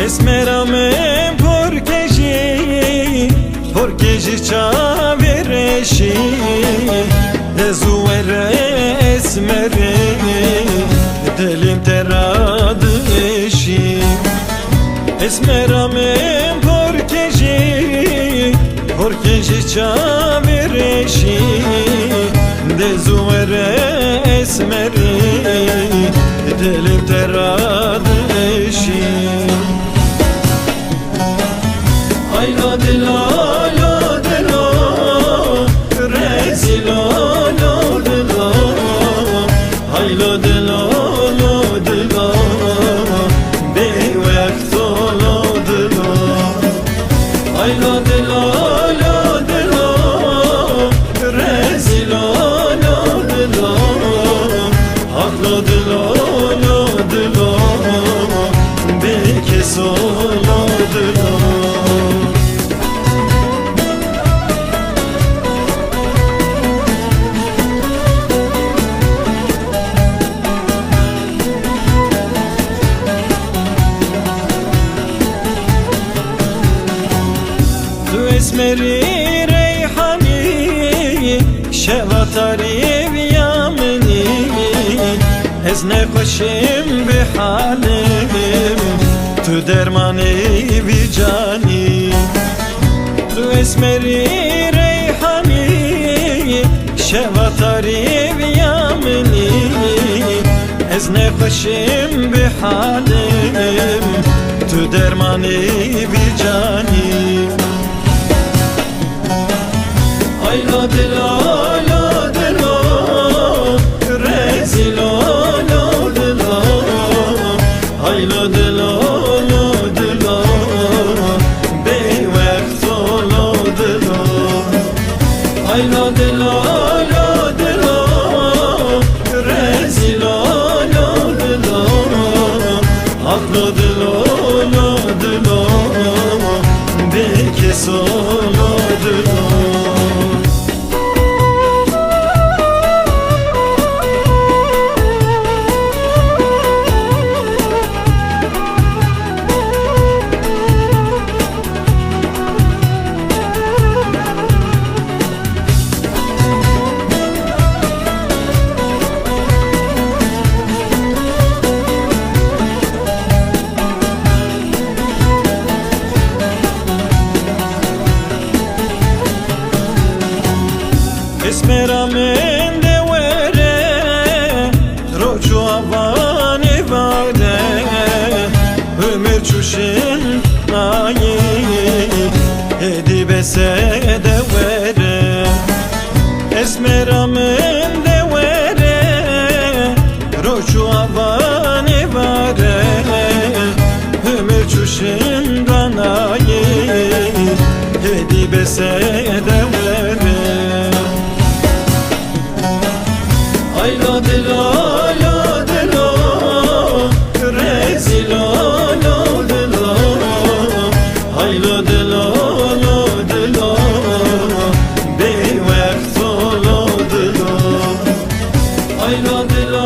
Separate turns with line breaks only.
اسمرامم پرکشی چاورشی زوره اسمره دلیم ترادشی اسمرامم پرکشی چاورشی زوره اسمره دلیم ترادشی Ayla dila la dila rezila la dila Ayla dila la dila be vakto la dila Ayla dila la dila rezila la dila Ayla dila la dila be keso la dila اسمری ریحانی شواتاری بیامنی از نخوشیم به حالیم تو درمانی بی جانی تو اسمری ریحانی شواتاری بیامنی از نخوشیم به حالیم تو درمانی بی جانی Ayla dila la dila rezila la dila Ayla dila la dila be vakto la dila Ayla dila la dila rezila la dila Ayla dila la dila be keso la dila اسمرامن دوره روچو avani vade ömür çuşin ayi edi bese devere esmeramen devere roçu avani vade ömür çuşin danayi edi bese devere Ayla dila la dila rezila la dila Ayla dila la dila be vakto la dila Ayla dila